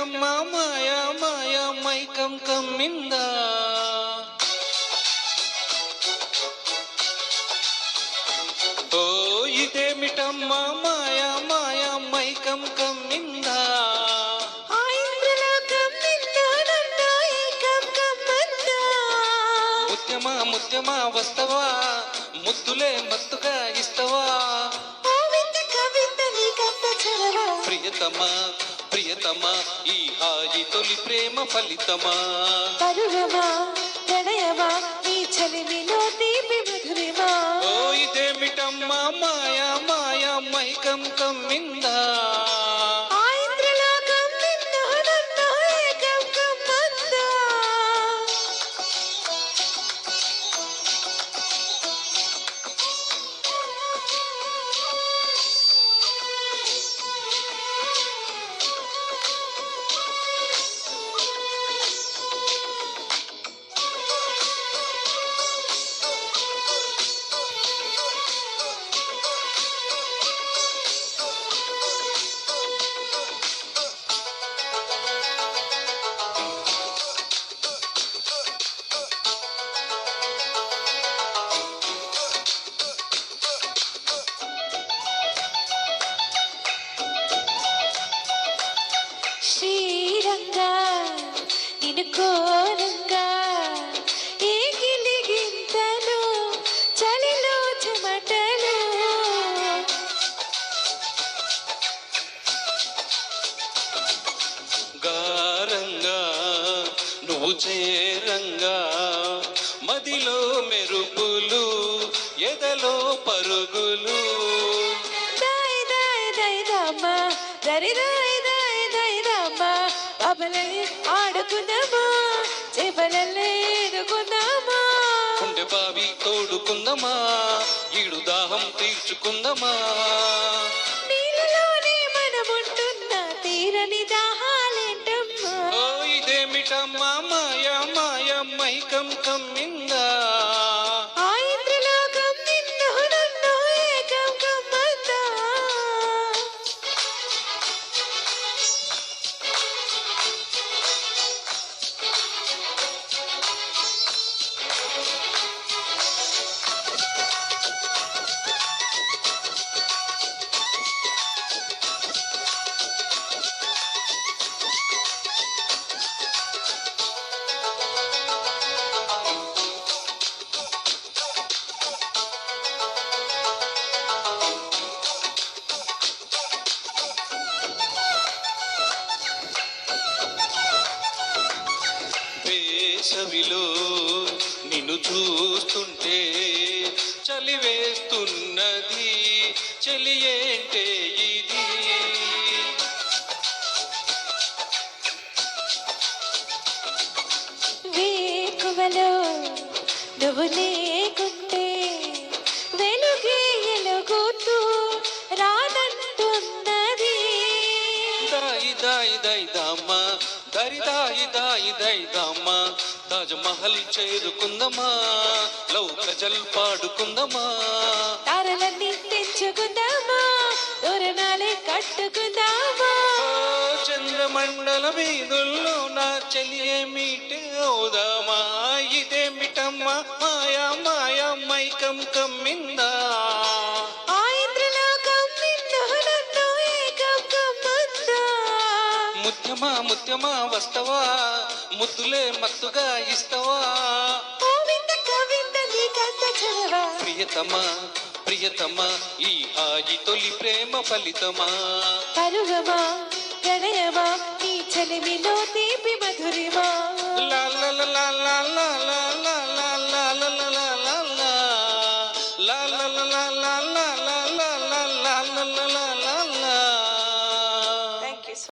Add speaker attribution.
Speaker 1: ఇదేమిటమ్మా మాయా మాయా మైకం కమ్మిందా. ఓ ఇదేమిటమ్మా మాయా మాయా మైకం కమ్మిందా. ముత్యమా ముత్యమా వస్తవా ముద్దులే మత్తుగా ఇస్తవా. ప్రియతమా ప్రియతమా ఈ హాయి తొలి ప్రేమ ఫలితమా.
Speaker 2: పరువమా ప్రణయమా ఈ చలిమిలో తీపి మధురిమా.
Speaker 1: ఓ ఇదేమిటమ్మా మాయా మాయా మైకం కమ్మిందా.
Speaker 2: శ్రీరంగా నిన్ను కోరంగా ఏ గిలిగింతలు చలిలో చెమటలు.
Speaker 1: గారంగా నువ్వు చేరంగా మదిలో మెరుపులు ఎదలో పరుగులు.
Speaker 2: దాయ్ దాయ్ దాయ్ దామా దరి దాయ్ దాయ్ దాయ్ దామా. అబలే ఆడుకుందామా చేపలల్లే ఎదుకుందామా.
Speaker 1: గుండె బావి తోడుకుందమా ఈడు దాహం తీర్చుకుందమా.
Speaker 2: నీళ్ళలోనే మనముంటున్న తీరని దాహాలేంటమ్మా.
Speaker 1: ఓ ఇదేమిటమ్మా మాయా మాయా మైకం కమ్మిందా.
Speaker 2: ఆ ఇంద్రలోకం నిన్ను నన్ను ఏకం కమ్మందా.
Speaker 1: వేసవిలో నిన్ను చూస్తుంటే చలి వేస్తున్నది చలి ఏంటే ఇది.
Speaker 2: వేకువలో నువ్వు లేకుంటే వెలుగే ఎలుగుతూ రాదంటున్నది.
Speaker 1: దాయి దాయి దాయి దామ్మా దరి దాయి దాయి దాయి దామ్మా. తాజ్ మహల్ చేరుకుందమా లవ్ గజల్ పాడుకుందమా.
Speaker 2: తారలన్నీ తెంచుకుందామా తోరణాలే కట్టుకుందామా.
Speaker 1: చంద్రమండల వీధుల్లో నా చెలియే మీటే అవుదామా. ఇదేమిటమ్మా మాయా మాయా మైకం కమ్మిందా.
Speaker 2: ఆ ఇంద్రలోకం నిన్ను నన్ను ఏకం కమ్మందా.
Speaker 1: ముత్యమా ముత్యమా వస్తవా ముద్దులే మత్తుగా ఇస్తవా.
Speaker 2: ఓ వింత కవింత నీకంత చదవా.
Speaker 1: ప్రియతమా ప్రియతమా ఈ హాయి తొలి ప్రేమ ఫలితమా.
Speaker 2: పరువమా ప్రణయమా ఈ చలిమిలో తీపి మధురిమా.
Speaker 1: లాల